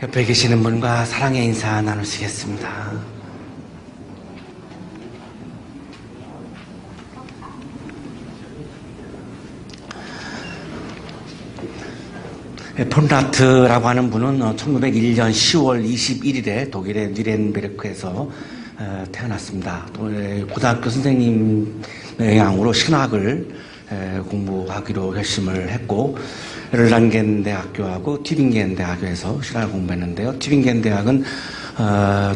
옆에 계시는 분과 사랑의 인사 나누시겠습니다. 폰라트라고 하는 분은 1901년 10월 21일에 독일의 뉘렌베르크에서 태어났습니다. 고등학교 선생님의 영향으로 신학을 공부하기로 결심을 했고, 에르랑겐 대학교하고 튜빙겐 대학교에서 신학을 공부했는데요. 튜빙겐 대학은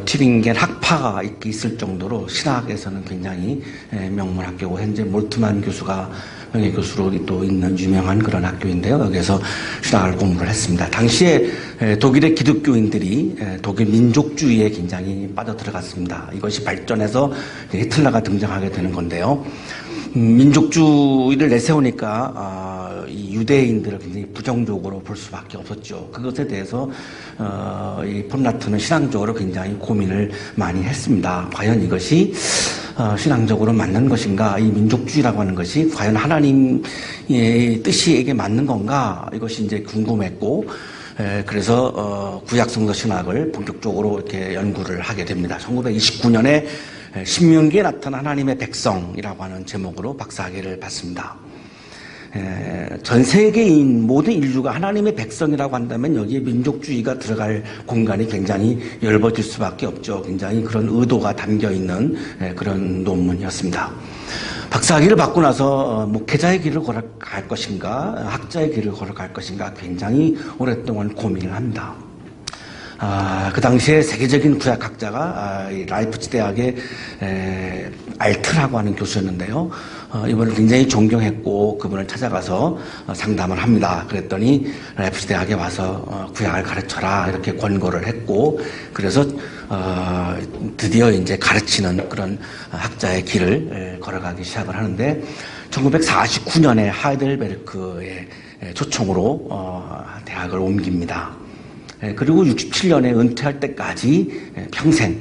튜빙겐 학파가 있을 정도로 신학에서는 굉장히 명문 학교고, 현재 몰트만 교수가 명예교수로 또 있는 유명한 그런 학교인데요. 여기서 신학을 공부를 했습니다. 당시에 독일의 기독교인들이 독일 민족주의에 굉장히 빠져들어갔습니다. 이것이 발전해서 히틀러가 등장하게 되는 건데요. 민족주의를 내세우니까 이 유대인들을 굉장히 부정적으로 볼 수밖에 없었죠. 그것에 대해서 이 폰라트는 신앙적으로 굉장히 고민을 많이 했습니다. 과연 이것이 신앙적으로 맞는 것인가? 이 민족주의라고 하는 것이 과연 하나님의 뜻이에게 맞는 건가? 이것이 이제 궁금했고, 그래서 구약성서 신학을 본격적으로 이렇게 연구를 하게 됩니다. 1929년에 신명기에 나타난 하나님의 백성이라고 하는 제목으로 박사학위를 받습니다. 전 세계인 모든 인류가 하나님의 백성이라고 한다면 여기에 민족주의가 들어갈 공간이 굉장히 넓어질 수밖에 없죠. 굉장히 그런 의도가 담겨있는 그런 논문이었습니다. 박사학위를 받고 나서 목회자의 길을 걸어갈 것인가, 학자의 길을 걸어갈 것인가 굉장히 오랫동안 고민을 합니다. 그 당시에 세계적인 구약학자가 라이프치 대학의 알트라고 하는 교수였는데요. 이분을 굉장히 존경했고 그분을 찾아가서 상담을 합니다. 그랬더니 라이프치 대학에 와서 구약을 가르쳐라 이렇게 권고를 했고, 그래서 드디어 이제 가르치는 그런 학자의 길을 걸어가기 시작을 하는데, 1949년에 하이델베르크의 초청으로 대학을 옮깁니다. 그리고 67년에 은퇴할 때까지 평생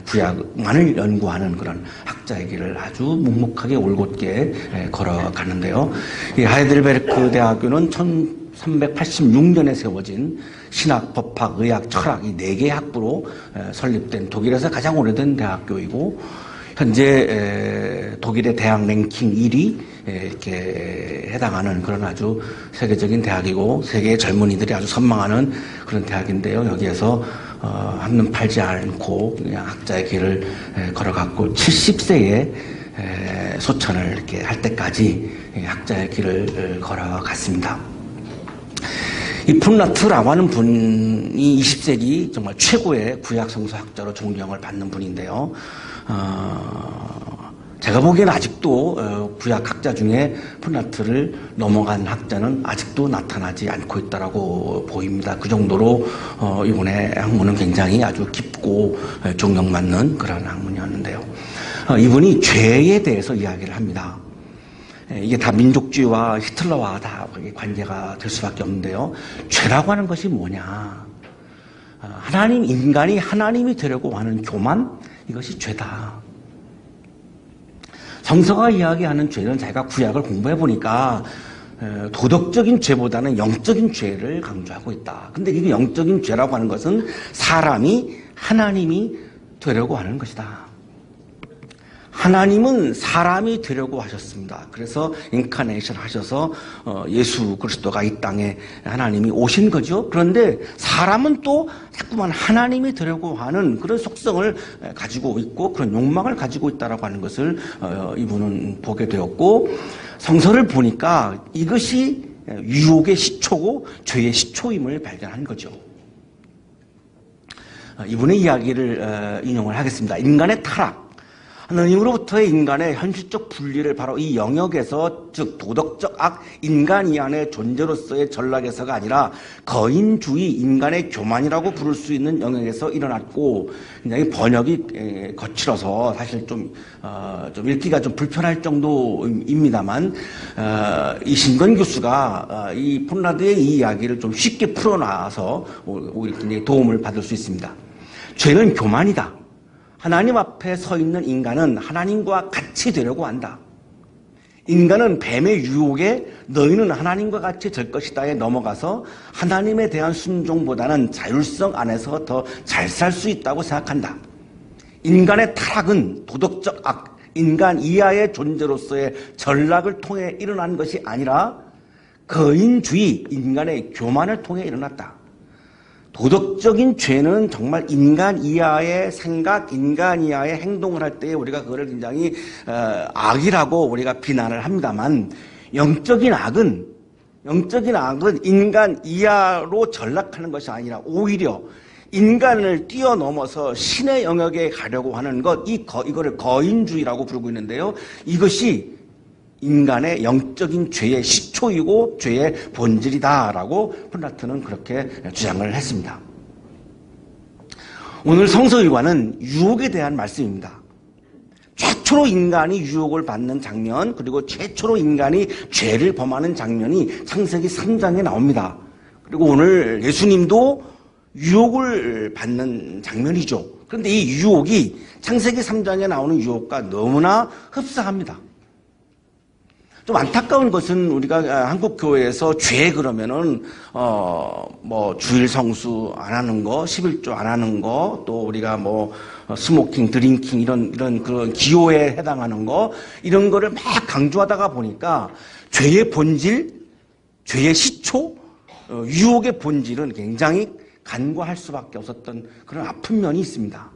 구약만을 연구하는 그런 학자의 길을 아주 묵묵하게 올곧게 걸어가는데요. 이 하이델베르크 대학교는 1386년에 세워진 신학, 법학, 의학, 철학 이 4개의 학부로 설립된 독일에서 가장 오래된 대학교이고, 현재 독일의 대학 랭킹 1위 이렇게 해당하는 그런 아주 세계적인 대학이고, 세계의 젊은이들이 아주 선망하는 그런 대학인데요. 여기에서 한눈 팔지 않고 그냥 학자의 길을 걸어갔고, 70세에 소천을 이렇게 할 때까지 학자의 길을 걸어갔습니다. 이 폰라트라고 하는 분이 20세기 정말 최고의 구약 성서학자로 존경을 받는 분인데요. 제가 보기에는 아직도 구약학자 중에 폰라트를 넘어간 학자는 아직도 나타나지 않고 있다라고 보입니다. 그 정도로 이분의 학문은 굉장히 아주 깊고 존경받는 그런 학문이었는데요. 이분이 죄에 대해서 이야기를 합니다. 이게 다 민족주의와 히틀러와 다 관계가 될 수밖에 없는데요. 죄라고 하는 것이 뭐냐? 인간이 하나님이 되려고 하는 교만? 이것이 죄다. 성서가 이야기하는 죄는 자기가 구약을 공부해 보니까 도덕적인 죄보다는 영적인 죄를 강조하고 있다. 근데 이 영적인 죄라고 하는 것은 사람이 하나님이 되려고 하는 것이다. 하나님은 사람이 되려고 하셨습니다. 그래서 인카네이션 하셔서 예수 그리스도가 이 땅에 하나님이 오신 거죠. 그런데 사람은 또 자꾸만 하나님이 되려고 하는 그런 속성을 가지고 있고 그런 욕망을 가지고 있다라고 하는 것을 이분은 보게 되었고, 성서를 보니까 이것이 유혹의 시초고 죄의 시초임을 발견한 거죠. 이분의 이야기를 인용을 하겠습니다. 인간의 타락, 하나님으로부터의 인간의 현실적 분리를 바로 이 영역에서, 즉 도덕적 악, 인간 이안의 존재로서의 전락에서가 아니라 거인주의, 인간의 교만이라고 부를 수 있는 영역에서 일어났고, 굉장히 번역이 거칠어서 사실 좀 읽기가 좀 불편할 정도입니다만, 이 신건 교수가 이 폰라드의 이 이야기를 좀 쉽게 풀어놔서 오히려 굉장히 도움을 받을 수 있습니다. 죄는 교만이다. 하나님 앞에 서 있는 인간은 하나님과 같이 되려고 한다. 인간은 뱀의 유혹에 너희는 하나님과 같이 될 것이다에 넘어가서 하나님에 대한 순종보다는 자율성 안에서 더 잘 살 수 있다고 생각한다. 인간의 타락은 도덕적 악, 인간 이하의 존재로서의 전락을 통해 일어난 것이 아니라 거인주의, 인간의 교만을 통해 일어났다. 도덕적인 죄는 정말 인간 이하의 생각, 인간 이하의 행동을 할 때 우리가 그거를 굉장히 악이라고 우리가 비난을 합니다만, 영적인 악은 인간 이하로 전락하는 것이 아니라 오히려 인간을 뛰어넘어서 신의 영역에 가려고 하는 것, 이거를 거인주의라고 부르고 있는데요. 이것이 인간의 영적인 죄의 시초이고 죄의 본질이다라고 폰라트는 그렇게 주장을 했습니다. 오늘 성서일과는 유혹에 대한 말씀입니다. 최초로 인간이 유혹을 받는 장면, 그리고 최초로 인간이 죄를 범하는 장면이 창세기 3장에 나옵니다. 그리고 오늘 예수님도 유혹을 받는 장면이죠. 그런데 이 유혹이 창세기 3장에 나오는 유혹과 너무나 흡사합니다. 좀 안타까운 것은 우리가 한국 교회에서 죄 그러면은 주일 성수 안 하는 거, 11조 안 하는 거, 또 우리가 스모킹, 드링킹 이런 그런 기호에 해당하는 거, 이런 거를 막 강조하다가 보니까 죄의 본질, 죄의 시초, 유혹의 본질은 굉장히 간과할 수밖에 없었던 그런 아픈 면이 있습니다.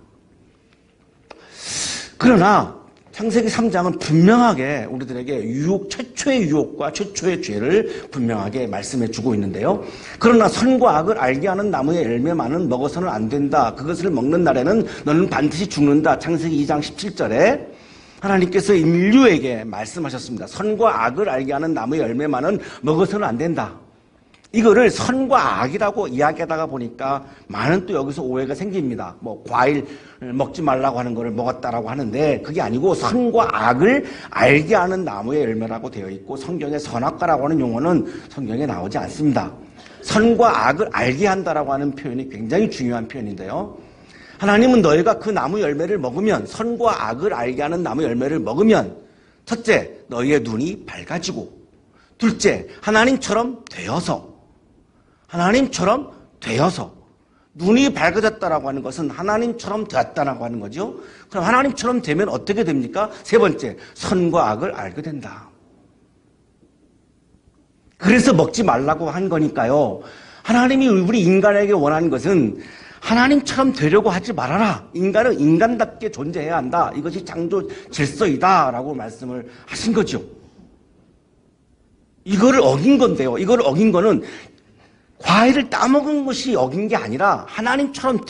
그러나 창세기 3장은 분명하게 우리들에게 최초의 유혹과 최초의 죄를 분명하게 말씀해 주고 있는데요. 그러나 선과 악을 알게 하는 나무의 열매만은 먹어서는 안 된다. 그것을 먹는 날에는 너는 반드시 죽는다. 창세기 2장 17절에 하나님께서 인류에게 말씀하셨습니다. 선과 악을 알게 하는 나무의 열매만은 먹어서는 안 된다. 이거를 선과 악이라고 이야기하다가 보니까 많은 또 여기서 오해가 생깁니다. 과일 먹지 말라고 하는 거를 먹었다라고 하는데 그게 아니고 선과 악을 알게 하는 나무의 열매라고 되어 있고, 성경에 선악과라고 하는 용어는 성경에 나오지 않습니다. 선과 악을 알게 한다라고 하는 표현이 굉장히 중요한 표현인데요. 하나님은 너희가 그 나무 열매를 먹으면, 선과 악을 알게 하는 나무 열매를 먹으면, 첫째, 너희의 눈이 밝아지고, 둘째, 하나님처럼 되어서 눈이 밝아졌다라고 하는 것은 하나님처럼 되었다라고 하는 거죠. 그럼 하나님처럼 되면 어떻게 됩니까? 세 번째, 선과 악을 알게 된다. 그래서 먹지 말라고 한 거니까요. 하나님이 우리 인간에게 원하는 것은 하나님처럼 되려고 하지 말아라. 인간은 인간답게 존재해야 한다. 이것이 창조 질서이다라고 말씀을 하신 거죠. 이거를 어긴 건데요. 이거를 어긴 거는 과일을 따먹은 것이 어긴 게 아니라 하나님처럼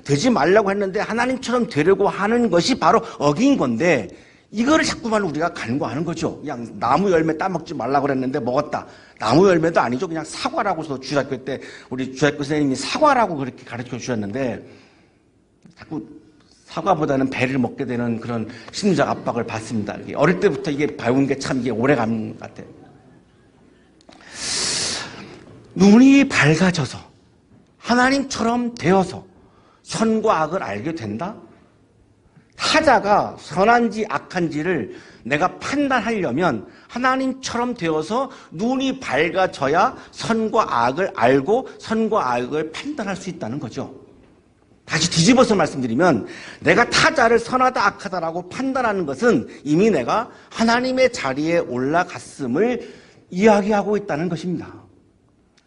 되지 말라고 했는데 하나님처럼 되려고 하는 것이 바로 어긴 건데, 이거를 자꾸만 우리가 간과하는 거죠. 그냥 나무 열매 따먹지 말라고 그랬는데 먹었다. 나무 열매도 아니죠. 그냥 사과라고 주일학교 때 우리 주일학교 선생님이 사과라고 그렇게 가르쳐 주셨는데, 자꾸 사과보다는 배를 먹게 되는 그런 심리적 압박을 받습니다. 어릴 때부터 이게 배운 게 참 이게 오래간 것 같아요. 눈이 밝아져서 하나님처럼 되어서 선과 악을 알게 된다? 타자가 선한지 악한지를 내가 판단하려면 하나님처럼 되어서 눈이 밝아져야 선과 악을 알고 선과 악을 판단할 수 있다는 거죠. 다시 뒤집어서 말씀드리면, 내가 타자를 선하다 악하다라고 판단하는 것은 이미 내가 하나님의 자리에 올라갔음을 이야기하고 있다는 것입니다.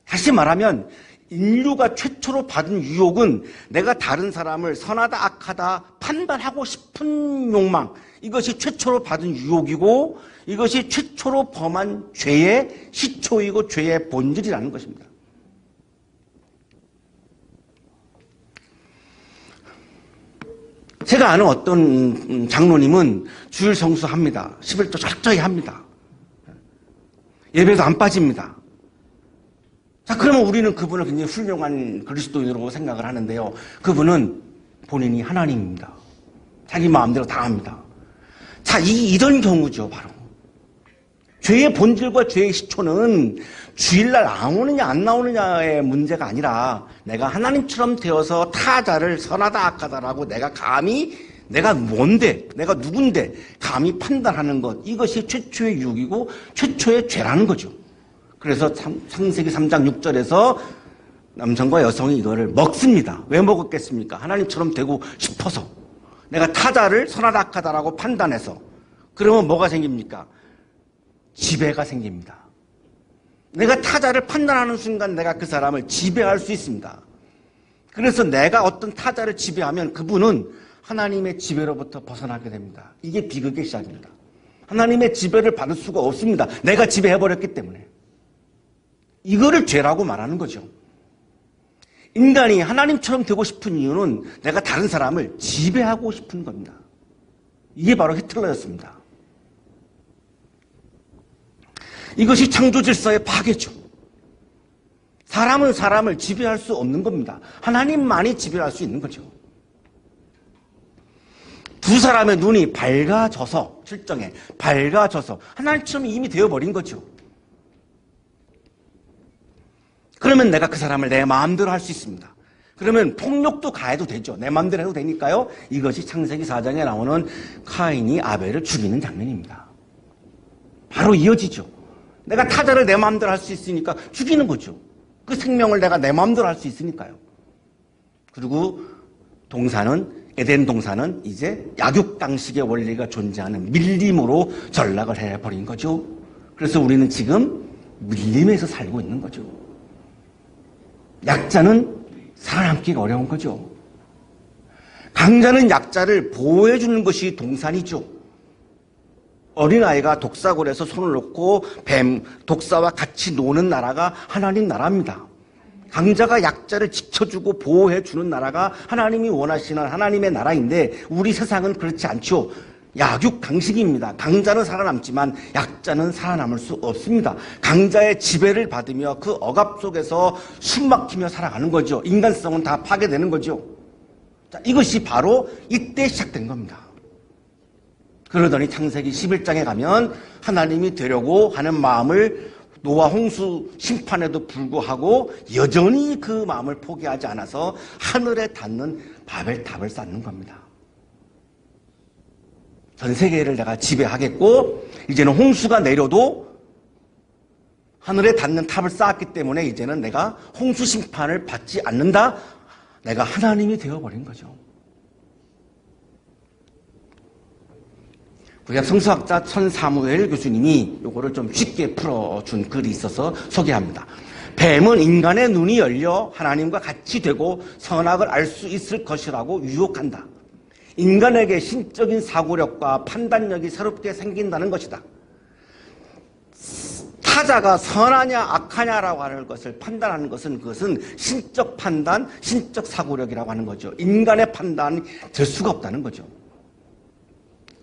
다시 말하면 인류가 최초로 받은 유혹은 내가 다른 사람을 선하다 악하다 판단하고 싶은 욕망, 이것이 최초로 받은 유혹이고 이것이 최초로 범한 죄의 시초이고 죄의 본질이라는 것입니다. 제가 아는 어떤 장로님은 주일 성수합니다. 11조 철저히 합니다. 예배도 안 빠집니다. 자, 그러면 우리는 그분을 굉장히 훌륭한 그리스도인으로 생각을 하는데요. 그분은 본인이 하나님입니다. 자기 마음대로 다 합니다. 자, 이런 경우죠, 바로. 죄의 본질과 죄의 시초는 주일날 나오느냐 안 나오느냐의 문제가 아니라 내가 하나님처럼 되어서 타자를 선하다 악하다라고 내가 감히 내가 뭔데, 내가 누군데 감히 판단하는 것, 이것이 최초의 유혹이고 최초의 죄라는 거죠. 그래서 창세기 3장 6절에서 남성과 여성이 이거를 먹습니다. 왜 먹었겠습니까? 하나님처럼 되고 싶어서. 내가 타자를 선하다 악하다라고 판단해서. 그러면 뭐가 생깁니까? 지배가 생깁니다. 내가 타자를 판단하는 순간 내가 그 사람을 지배할 수 있습니다. 그래서 내가 어떤 타자를 지배하면 그분은 하나님의 지배로부터 벗어나게 됩니다. 이게 비극의 시작입니다. 하나님의 지배를 받을 수가 없습니다. 내가 지배해버렸기 때문에. 이거를 죄라고 말하는 거죠. 인간이 하나님처럼 되고 싶은 이유는 내가 다른 사람을 지배하고 싶은 겁니다. 이게 바로 히틀러였습니다. 이것이 창조 질서의 파괴죠. 사람은 사람을 지배할 수 없는 겁니다. 하나님만이 지배할 수 있는 거죠. 두 사람의 눈이 밝아져서, 실정에 밝아져서 하나님처럼 이미 되어버린 거죠. 그러면 내가 그 사람을 내 마음대로 할 수 있습니다. 그러면 폭력도 가해도 되죠. 내 마음대로 해도 되니까요. 이것이 창세기 4장에 나오는 카인이 아벨을 죽이는 장면입니다. 바로 이어지죠. 내가 타자를 내 마음대로 할 수 있으니까 죽이는 거죠. 그 생명을 내가 내 마음대로 할 수 있으니까요. 그리고 동산은, 에덴 동산은 이제 약육강식의 원리가 존재하는 밀림으로 전락을 해버린 거죠. 그래서 우리는 지금 밀림에서 살고 있는 거죠. 약자는 살아남기가 어려운 거죠. 강자는 약자를 보호해주는 것이 동산이죠. 어린아이가 독사골에서 손을 놓고 뱀, 독사와 같이 노는 나라가 하나님 나라입니다. 강자가 약자를 지켜주고 보호해주는 나라가 하나님이 원하시는 하나님의 나라인데 우리 세상은 그렇지 않죠. 약육강식입니다. 강자는 살아남지만 약자는 살아남을 수 없습니다. 강자의 지배를 받으며 그 억압 속에서 숨막히며 살아가는 거죠. 인간성은 다 파괴되는 거죠. 자, 이것이 바로 이때 시작된 겁니다. 그러더니 창세기 11장에 가면 하나님이 되려고 하는 마음을 노아 홍수 심판에도 불구하고 여전히 그 마음을 포기하지 않아서 하늘에 닿는 바벨탑을 쌓는 겁니다. 전 세계를 내가 지배하겠고 이제는 홍수가 내려도 하늘에 닿는 탑을 쌓았기 때문에 이제는 내가 홍수 심판을 받지 않는다. 내가 하나님이 되어버린 거죠. 구약 성서학자 천사무엘 교수님이 이거를 좀 쉽게 풀어준 글이 있어서 소개합니다. 뱀은 인간의 눈이 열려 하나님과 같이 되고 선악을 알 수 있을 것이라고 유혹한다. 인간에게 신적인 사고력과 판단력이 새롭게 생긴다는 것이다. 타자가 선하냐 악하냐라고 하는 것을 판단하는 것은 그것은 신적 판단, 신적 사고력이라고 하는 거죠. 인간의 판단이 될 수가 없다는 거죠.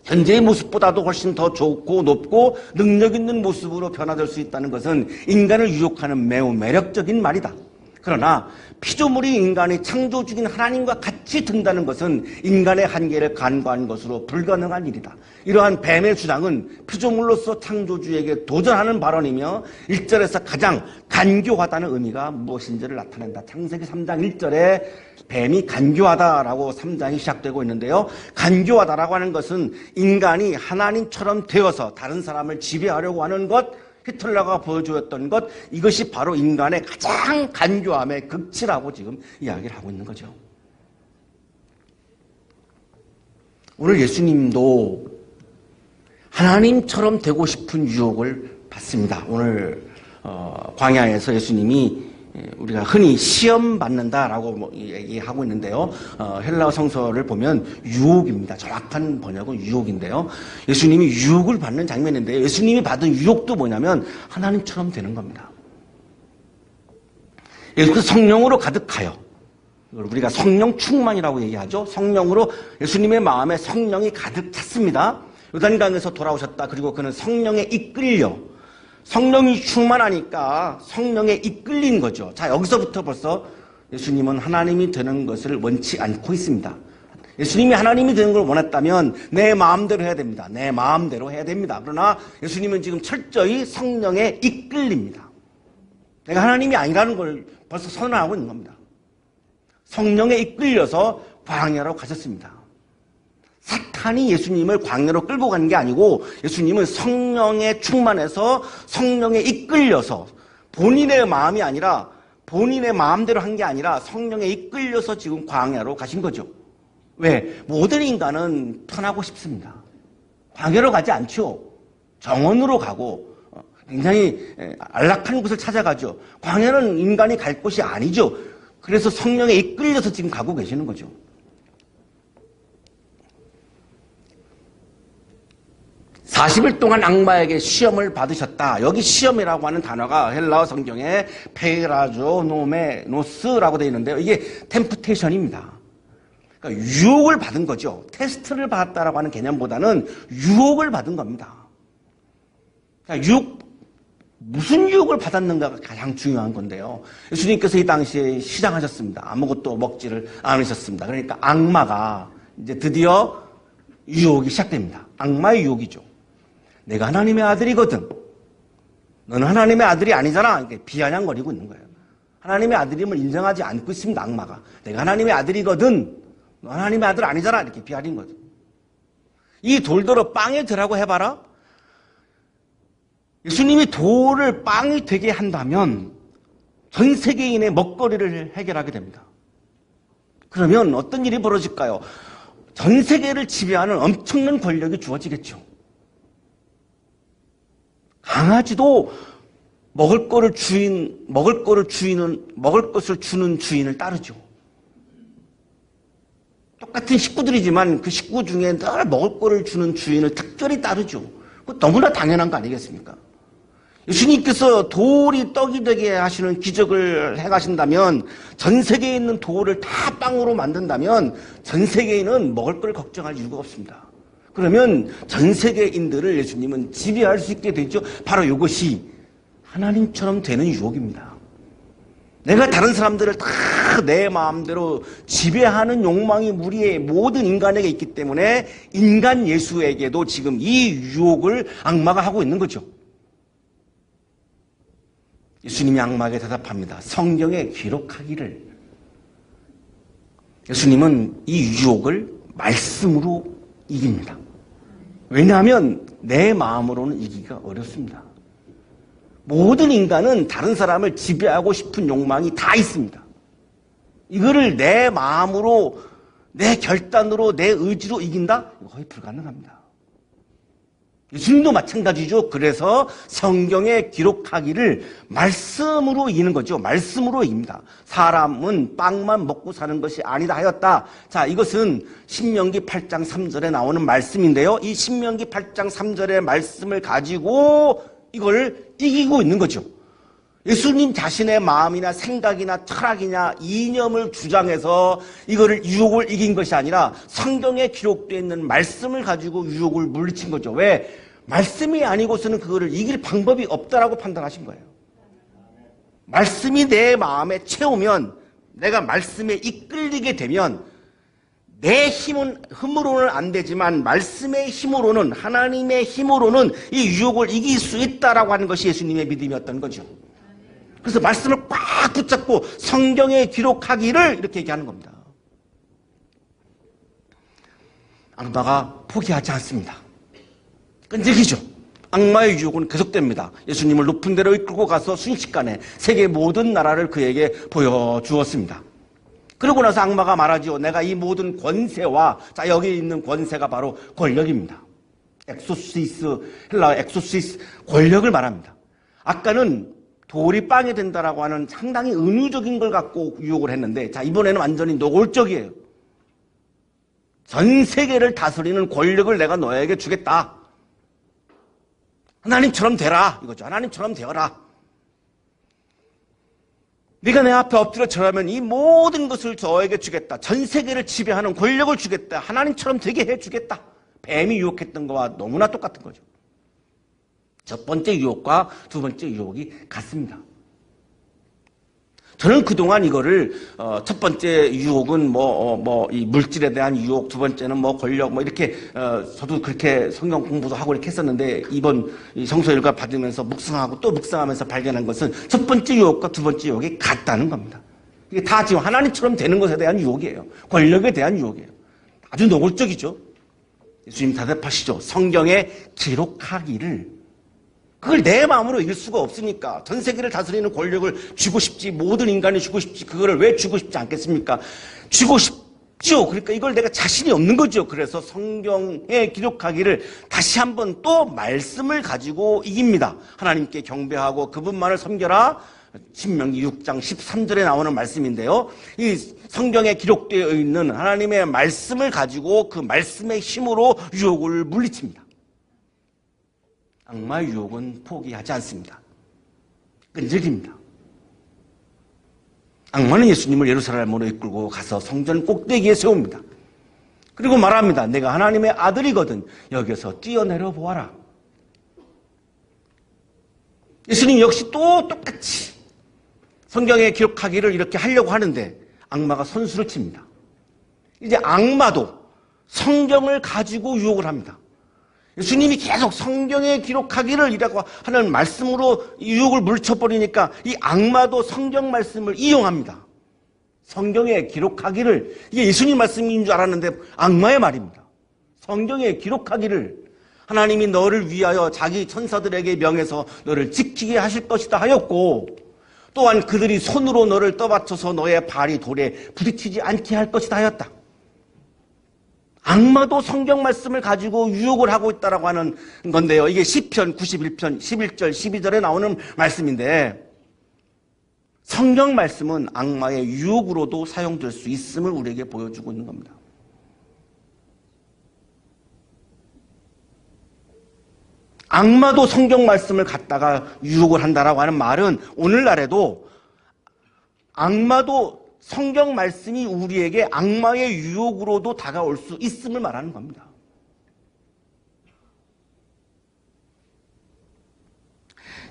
현재의 모습보다도 훨씬 더 좋고 높고 능력 있는 모습으로 변화될 수 있다는 것은 인간을 유혹하는 매우 매력적인 말이다. 그러나 피조물이 인간의 창조주인 하나님과 같이 든다는 것은 인간의 한계를 간과한 것으로 불가능한 일이다. 이러한 뱀의 주장은 피조물로서 창조주에게 도전하는 발언이며 1절에서 가장 간교하다는 의미가 무엇인지를 나타낸다. 창세기 3장 1절에 뱀이 간교하다라고 3장이 시작되고 있는데요. 간교하다라고 하는 것은 인간이 하나님처럼 되어서 다른 사람을 지배하려고 하는 것, 히틀러가 보여주었던 것, 이것이 바로 인간의 가장 간교함의 극치라고 지금 이야기를 하고 있는 거죠. 오늘 예수님도 하나님처럼 되고 싶은 유혹을 받습니다. 오늘 광야에서 예수님이 우리가 흔히 시험 받는다라고 얘기하고 있는데요. 헬라어 성서를 보면 유혹입니다. 정확한 번역은 유혹인데요. 예수님이 유혹을 받는 장면인데 예수님이 받은 유혹도 뭐냐면 하나님처럼 되는 겁니다. 예수께서 성령으로 가득하여, 우리가 성령 충만이라고 얘기하죠. 성령으로 예수님의 마음에 성령이 가득 찼습니다. 요단강에서 돌아오셨다. 그리고 그는 성령에 이끌려, 성령이 충만하니까 성령에 이끌린 거죠. 자, 여기서부터 벌써 예수님은 하나님이 되는 것을 원치 않고 있습니다. 예수님이 하나님이 되는 걸 원했다면 내 마음대로 해야 됩니다. 내 마음대로 해야 됩니다. 그러나 예수님은 지금 철저히 성령에 이끌립니다. 내가 하나님이 아니라는 걸 벌써 선언하고 있는 겁니다. 성령에 이끌려서 광야로 가셨습니다. 사탄이 예수님을 광야로 끌고 가는 게 아니고 예수님은 성령에 충만해서 성령에 이끌려서 본인의 마음이 아니라 본인의 마음대로 한 게 아니라 성령에 이끌려서 지금 광야로 가신 거죠. 왜? 모든 인간은 편하고 싶습니다. 광야로 가지 않죠. 정원으로 가고 굉장히 안락한 곳을 찾아가죠. 광야는 인간이 갈 곳이 아니죠. 그래서 성령에 이끌려서 지금 가고 계시는 거죠. (40일) 동안 악마에게 시험을 받으셨다. 여기 시험이라고 하는 단어가 헬라어 성경에 페이라조노메노스라고 되어 있는데요. 이게 템프테이션입니다. 그러니까 유혹을 받은 거죠. 테스트를 받았다라고 하는 개념보다는 유혹을 받은 겁니다. 그러니까 무슨 유혹을 받았는가가 가장 중요한 건데요. 예수님께서 이 당시에 시장하셨습니다. 아무것도 먹지를 않으셨습니다. 그러니까 악마가 이제 드디어 유혹이 시작됩니다. 악마의 유혹이죠. 내가 하나님의 아들이거든. 너는 하나님의 아들이 아니잖아. 이렇게 비아냥거리고 있는 거예요. 하나님의 아들임을 인정하지 않고 있습니다. 악마가. 내가 하나님의 아들이거든. 너 하나님의 아들 아니잖아. 이렇게 비아린 거죠. 이 돌더러 빵에 들라고 해봐라. 예수님이 돌을 빵이 되게 한다면 전 세계인의 먹거리를 해결하게 됩니다. 그러면 어떤 일이 벌어질까요? 전 세계를 지배하는 엄청난 권력이 주어지겠죠. 강아지도 먹을 것을 주는 주인을 따르죠. 똑같은 식구들이지만 그 식구 중에 늘 먹을 것을 주는 주인을 특별히 따르죠. 그거 너무나 당연한 거 아니겠습니까? 예수님께서 돌이 떡이 되게 하시는 기적을 행하신다면, 전 세계에 있는 돌을 다 빵으로 만든다면 전 세계인은 먹을 걸 걱정할 이유가 없습니다. 그러면 전 세계인들을 예수님은 지배할 수 있게 되죠. 바로 이것이 하나님처럼 되는 유혹입니다. 내가 다른 사람들을 다 내 마음대로 지배하는 욕망이 우리의 모든 인간에게 있기 때문에 인간 예수에게도 지금 이 유혹을 악마가 하고 있는 거죠. 예수님이 악마에게 대답합니다. 성경에 기록하기를. 예수님은 이 유혹을 말씀으로 이깁니다. 왜냐하면 내 마음으로는 이기기가 어렵습니다. 모든 인간은 다른 사람을 지배하고 싶은 욕망이 다 있습니다. 이거를 내 마음으로, 내 결단으로, 내 의지로 이긴다? 이거 거의 불가능합니다. 예수님도 마찬가지죠. 그래서 성경에 기록하기를 말씀으로 이기는 거죠. 말씀으로 이깁니다. 사람은 빵만 먹고 사는 것이 아니다 하였다. 자, 이것은 신명기 8장 3절에 나오는 말씀인데요. 이 신명기 8장 3절의 말씀을 가지고 이걸 이기고 있는 거죠. 예수님 자신의 마음이나 생각이나 철학이나 이념을 주장해서 이거를 유혹을 이긴 것이 아니라 성경에 기록되어 있는 말씀을 가지고 유혹을 물리친 거죠. 왜? 말씀이 아니고서는 그거를 이길 방법이 없다라고 판단하신 거예요. 말씀이 내 마음에 채우면, 내가 말씀에 이끌리게 되면 내 힘으로는 안 되지만 말씀의 힘으로는, 하나님의 힘으로는 이 유혹을 이길 수 있다라고 하는 것이 예수님의 믿음이었던 거죠. 그래서 말씀을 꽉 붙잡고 성경에 기록하기를 이렇게 얘기하는 겁니다. 악마가 포기하지 않습니다. 끈질기죠. 악마의 유혹은 계속됩니다. 예수님을 높은 데로 이끌고 가서 순식간에 세계 모든 나라를 그에게 보여주었습니다. 그러고 나서 악마가 말하죠. 내가 이 모든 권세와, 자, 여기 있는 권세가 바로 권력입니다. 엑소시스, 헬라어 엑소시스, 권력을 말합니다. 아까는 돌이 빵이 된다라고 하는 상당히 은유적인 걸 갖고 유혹을 했는데, 자, 이번에는 완전히 노골적이에요. 전 세계를 다스리는 권력을 내가 너에게 주겠다. 하나님처럼 되라. 이거죠. 하나님처럼 되어라. 네가 내 앞에 엎드려 절하면 이 모든 것을 너에게 주겠다. 전 세계를 지배하는 권력을 주겠다. 하나님처럼 되게 해주겠다. 뱀이 유혹했던 거와 너무나 똑같은 거죠. 첫 번째 유혹과 두 번째 유혹이 같습니다. 저는 그동안 이거를 첫 번째 유혹은 이 물질에 대한 유혹, 두 번째는 권력 이렇게 저도 그렇게 성경 공부도 하고 이렇게 했었는데, 이번 성서 일과 받으면서 묵상하고 또 묵상하면서 발견한 것은 첫 번째 유혹과 두 번째 유혹이 같다는 겁니다. 이게 다 지금 하나님처럼 되는 것에 대한 유혹이에요. 권력에 대한 유혹이에요. 아주 노골적이죠. 예수님 대답하시죠. 성경에 기록하기를. 그걸 내 마음으로 읽을 수가 없으니까. 전 세계를 다스리는 권력을 쥐고 싶지, 모든 인간이 쥐고 싶지, 그거를 왜 쥐고 싶지 않겠습니까? 쥐고 싶죠. 그러니까 이걸 내가 자신이 없는 거죠. 그래서 성경에 기록하기를 다시 한번 또 말씀을 가지고 이깁니다. 하나님께 경배하고 그분만을 섬겨라. 신명기 6장 13절에 나오는 말씀인데요. 이 성경에 기록되어 있는 하나님의 말씀을 가지고 그 말씀의 힘으로 유혹을 물리칩니다. 악마의 유혹은 포기하지 않습니다. 끈질깁니다. 악마는 예수님을 예루살렘으로 이끌고 가서 성전 꼭대기에 세웁니다. 그리고 말합니다. 내가 하나님의 아들이거든 여기서 뛰어내려 보아라. 예수님 역시 또 똑같이 성경에 기록하기를 이렇게 하려고 하는데 악마가 선수를 칩니다. 이제 악마도 성경을 가지고 유혹을 합니다. 예수님이 계속 성경에 기록하기를 이라고 하는 말씀으로 유혹을 물쳐버리니까 이 악마도 성경 말씀을 이용합니다. 성경에 기록하기를, 이게 예수님 말씀인 줄 알았는데 악마의 말입니다. 성경에 기록하기를 하나님이 너를 위하여 자기 천사들에게 명해서 너를 지키게 하실 것이다 하였고, 또한 그들이 손으로 너를 떠받쳐서 너의 발이 돌에 부딪히지 않게 할 것이다 하였다. 악마도 성경 말씀을 가지고 유혹을 하고 있다라고 하는 건데요. 이게 시편 91편 11절 12절에 나오는 말씀인데, 성경 말씀은 악마의 유혹으로도 사용될 수 있음을 우리에게 보여주고 있는 겁니다. 악마도 성경 말씀을 갖다가 유혹을 한다라고 하는 말은 오늘날에도 악마도 성경 말씀이 우리에게 악마의 유혹으로도 다가올 수 있음을 말하는 겁니다.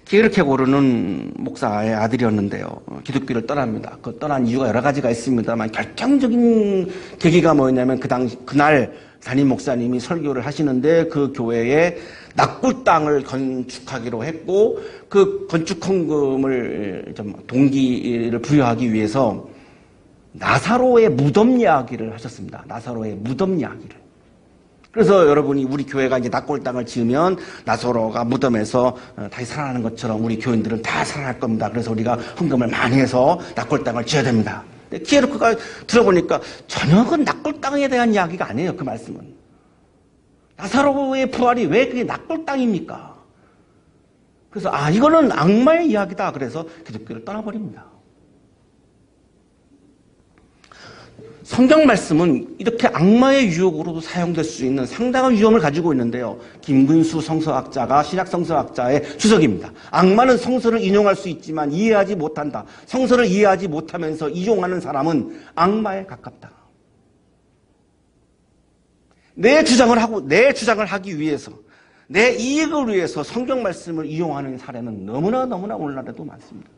키르케고르는 목사의 아들이었는데요. 기독교를 떠납니다. 그 떠난 이유가 여러 가지가 있습니다만 결정적인 계기가 뭐였냐면 그날 담임 목사님이 설교를 하시는데 그 교회에 납골 땅을 건축하기로 했고 그 건축 헌금을 좀 동기를 부여하기 위해서 나사로의 무덤 이야기를 하셨습니다. 나사로의 무덤 이야기를. 그래서 여러분이 우리 교회가 이제 납골 땅을 지으면 나사로가 무덤에서 다시 살아나는 것처럼 우리 교인들은 다 살아날 겁니다. 그래서 우리가 헌금을 많이 해서 납골 땅을 지어야 됩니다. 근데 키에르크가 들어보니까 전혀 그 납골 땅에 대한 이야기가 아니에요. 그 말씀은. 나사로의 부활이 왜 그게 납골 땅입니까? 그래서 이거는 악마의 이야기다. 그래서 기독교를 떠나버립니다. 성경 말씀은 이렇게 악마의 유혹으로도 사용될 수 있는 상당한 위험을 가지고 있는데요. 김근수 성서학자가 신약 성서학자의 주석입니다. 악마는 성서를 인용할 수 있지만 이해하지 못한다. 성서를 이해하지 못하면서 이용하는 사람은 악마에 가깝다. 내 주장을 하기 위해서, 내 이익을 위해서 성경 말씀을 이용하는 사례는 너무나 오늘날에도 많습니다.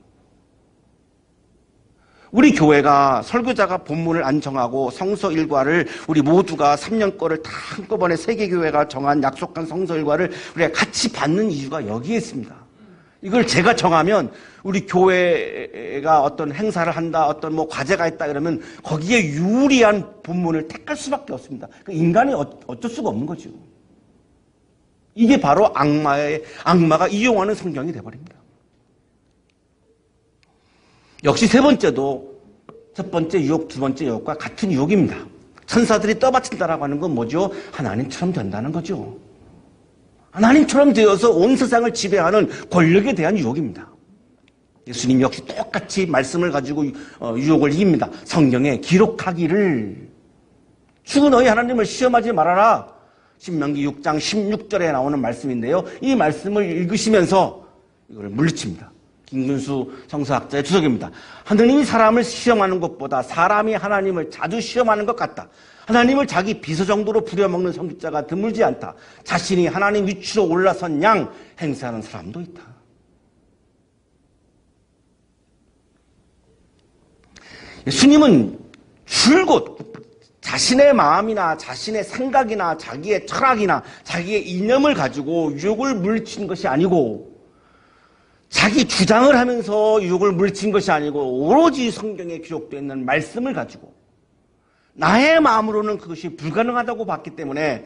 우리 교회가 설교자가 본문을 안 정하고 성서 일과를 우리 모두가 3년 거를 다 한꺼번에 세계교회가 정한 약속한 성서 일과를 우리가 같이 받는 이유가 여기에 있습니다. 이걸 제가 정하면 우리 교회가 어떤 행사를 한다, 어떤 뭐 과제가 있다 그러면 거기에 유리한 본문을 택할 수밖에 없습니다. 그 인간이 어쩔 수가 없는 거죠. 이게 바로 악마가 이용하는 성경이 돼버립니다. 역시 세 번째도 첫 번째 유혹, 두 번째 유혹과 같은 유혹입니다. 천사들이 떠받친다라고 하는 건 뭐죠? 하나님처럼 된다는 거죠. 하나님처럼 되어서 온 세상을 지배하는 권력에 대한 유혹입니다. 예수님 역시 똑같이 말씀을 가지고 유혹을 이깁니다. 성경에 기록하기를 주 너희 하나님을 시험하지 말아라. 신명기 6장 16절에 나오는 말씀인데요. 이 말씀을 읽으시면서 이걸 물리칩니다. 김근수 성서학자의 주석입니다. 하느님이 사람을 시험하는 것보다 사람이 하나님을 자주 시험하는 것 같다. 하나님을 자기 비서 정도로 부려먹는 성직자가 드물지 않다. 자신이 하나님 위치로 올라선 양 행세하는 사람도 있다. 예수님은 줄곧 자신의 마음이나 자신의 생각이나 자기의 철학이나 자기의 이념을 가지고 유혹을 물리친 것이 아니고 자기 주장을 하면서 유혹을 물리친 것이 아니고 오로지 성경에 기록되어 있는 말씀을 가지고 나의 마음으로는 그것이 불가능하다고 봤기 때문에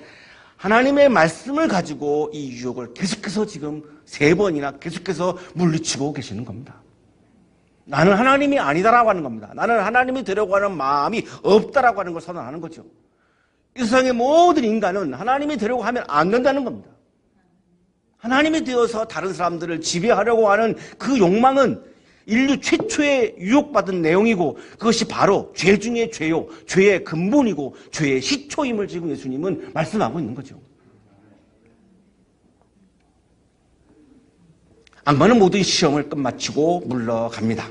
하나님의 말씀을 가지고 이 유혹을 계속해서 지금 3번이나 계속해서 물리치고 계시는 겁니다. 나는 하나님이 아니다라고 하는 겁니다. 나는 하나님이 되려고 하는 마음이 없다라고 하는 걸 선언하는 거죠. 이 세상의 모든 인간은 하나님이 되려고 하면 안 된다는 겁니다. 하나님이 되어서 다른 사람들을 지배하려고 하는 그 욕망은 인류 최초의 유혹받은 내용이고 그것이 바로 죄 중에 죄요, 죄의 근본이고 죄의 시초임을 지금 예수님은 말씀하고 있는 거죠. 악마는 모든 시험을 끝마치고 물러갑니다.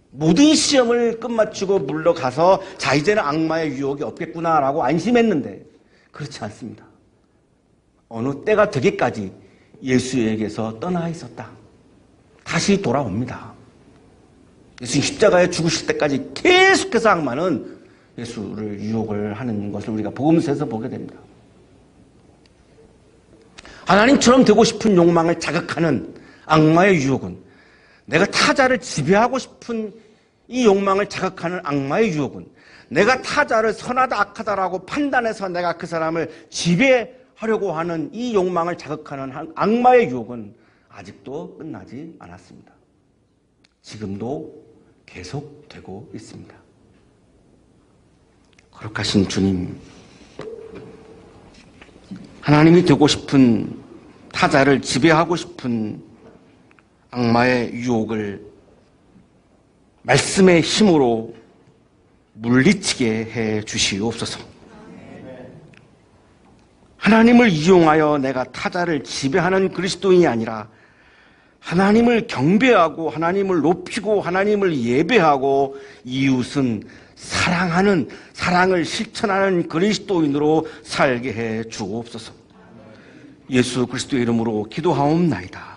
모든 시험을 끝마치고 물러가서 자 이제는 악마의 유혹이 없겠구나라고 안심했는데 그렇지 않습니다. 어느 때가 되기까지 예수에게서 떠나 있었다. 다시 돌아옵니다. 예수님 십자가에 죽으실 때까지 계속해서 악마는 예수를 유혹을 하는 것을 우리가 복음서에서 보게 됩니다. 하나님처럼 되고 싶은 욕망을 자극하는 악마의 유혹은, 내가 타자를 지배하고 싶은 이 욕망을 자극하는 악마의 유혹은, 내가 타자를 선하다 악하다라고 판단해서 내가 그 사람을 지배하려고 하는 이 욕망을 자극하는 악마의 유혹은 아직도 끝나지 않았습니다. 지금도 계속되고 있습니다. 거룩하신 주님, 하나님이 되고 싶은, 타자를 지배하고 싶은 악마의 유혹을 말씀의 힘으로 물리치게 해 주시옵소서. 하나님을 이용하여 내가 타자를 지배하는 그리스도인이 아니라 하나님을 경배하고 하나님을 높이고 하나님을 예배하고 이웃은 사랑하는, 사랑을 실천하는 그리스도인으로 살게 해 주옵소서. 예수 그리스도의 이름으로 기도하옵나이다.